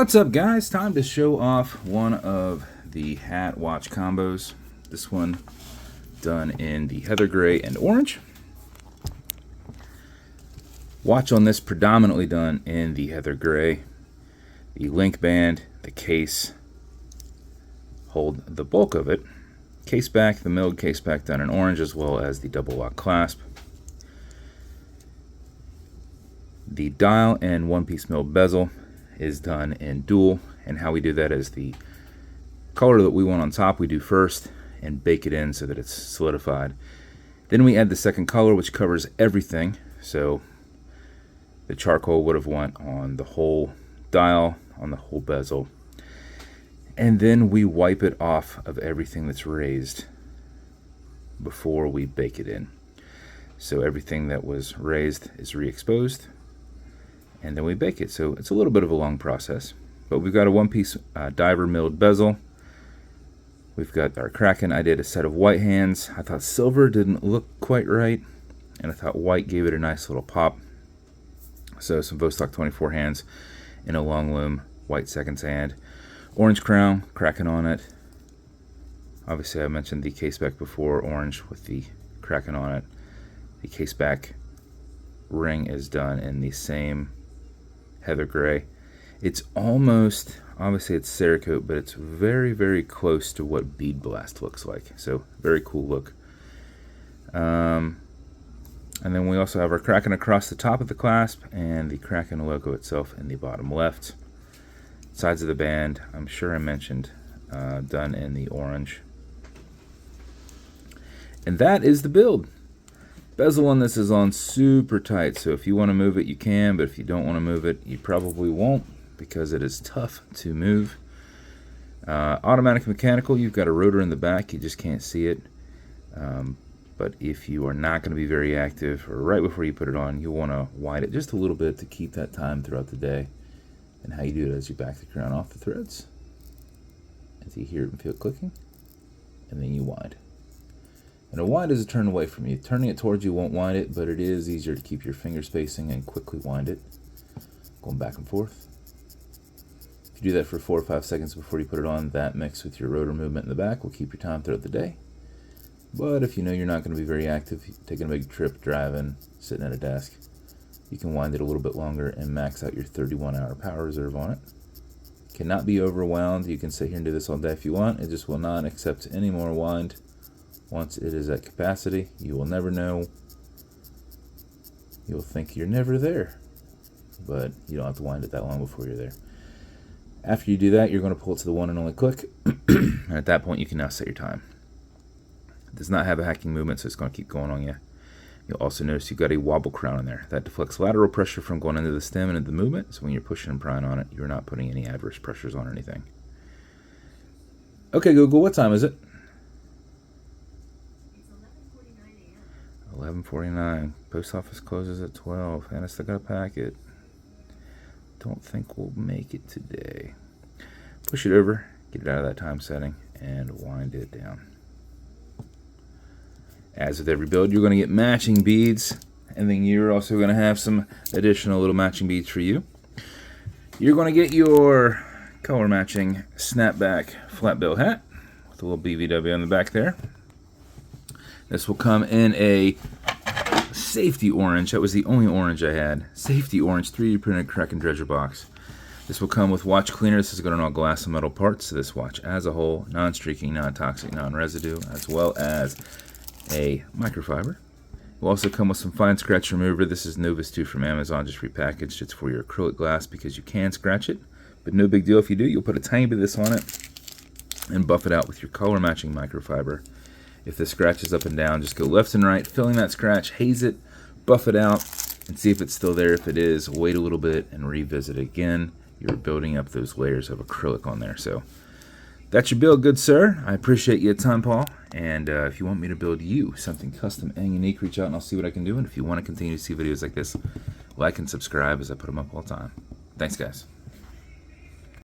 What's up, guys? Time to show off one of the hat watch combos. This one done in the heather gray and orange. Watch on this predominantly done in the heather gray. The link band, the case hold the bulk of it. Case back, the milled case back done in orange, as well as the double lock clasp. The dial and one-piece milled bezel is done in dual, and how we do that is the color that we want on top we do first and bake it in so that it's solidified. Then we add the second color, which covers everything. So the charcoal would have went on the whole dial, on the whole bezel, and then we wipe it off of everything that's raised before we bake it in. So everything that was raised is re-exposed, and then we bake it. So it's a little bit of a long process, but we've got a one-piece diver milled bezel. We've got our Kraken. I did a set of white hands. I thought silver didn't look quite right, and I thought white gave it a nice little pop. So some Vostok 24 hands in a long loom white seconds hand. Orange crown, Kraken on it. Obviously I mentioned the caseback before, orange with the Kraken on it. The caseback ring is done in the same heather gray. It's almost, obviously it's cerakote, but it's very, very close to what bead blast looks like. So very cool look. And then we also have our Kraken across the top of the clasp and the Kraken logo itself in the bottom left. Sides of the band, I'm sure I mentioned, done in the orange. And that is the build. Bezel on this is on super tight, so if you want to move it, you can, but if you don't want to move it, you probably won't, because it is tough to move. Automatic mechanical, you've got a rotor in the back, you just can't see it. But if you are not going to be very active, or right before you put it on, you'll want to wind it just a little bit to keep that time throughout the day. And how you do it is you back the crown off the threads, as you hear it and feel it clicking, and then you wind. And a wind is a turn away from you. Turning it towards you won't wind it, but it is easier to keep your finger spacing and quickly wind it. Going back and forth. If you do that for 4 or 5 seconds before you put it on, that mixed with your rotor movement in the back will keep your time throughout the day. But if you know you're not going to be very active, taking a big trip, driving, sitting at a desk, you can wind it a little bit longer and max out your 31-hour power reserve on it. Cannot be overwound. You can sit here and do this all day if you want. It just will not accept any more wind. Once it is at capacity, you will never know. You'll think you're never there, but you don't have to wind it that long before you're there. After you do that, you're going to pull it to the one and only click. And at that point, you can now set your time. It does not have a hacking movement, so it's going to keep going on you. You'll also notice you've got a wobble crown in there. That deflects lateral pressure from going into the stem and into the movement, so when you're pushing and prying on it, you're not putting any adverse pressures on anything. Okay, Google, what time is it? 11:49. Post office closes at 12. And I still got a packet. Don't think we'll make it today. Push it over, get it out of that time setting, and wind it down. As with every build, you're going to get matching beads, and then you're also going to have some additional little matching beads for you. You're going to get your color matching snapback flat bill hat with a little BVW on the back there. This will come in a safety orange. That was the only orange I had. Safety orange 3D printed Kraken dredger box. This will come with watch cleaner. This is going to all glass and metal parts to this watch as a whole, non-streaking, non-toxic, non-residue, as well as a microfiber. It will also come with some fine scratch remover. This is Novus 2 from Amazon, just repackaged. It's for your acrylic glass because you can scratch it, but no big deal if you do. You'll put a tiny bit of this on it and buff it out with your color matching microfiber. If this scratches up and down, just go left and right, filling that scratch, haze it, buff it out, and see if it's still there. If it is, wait a little bit and revisit it again. You're building up those layers of acrylic on there. So that's your build, good sir. I appreciate your time, Paul. And if you want me to build you something custom and unique, reach out and I'll see what I can do. And if you want to continue to see videos like this, like and subscribe as I put them up all the time. Thanks, guys.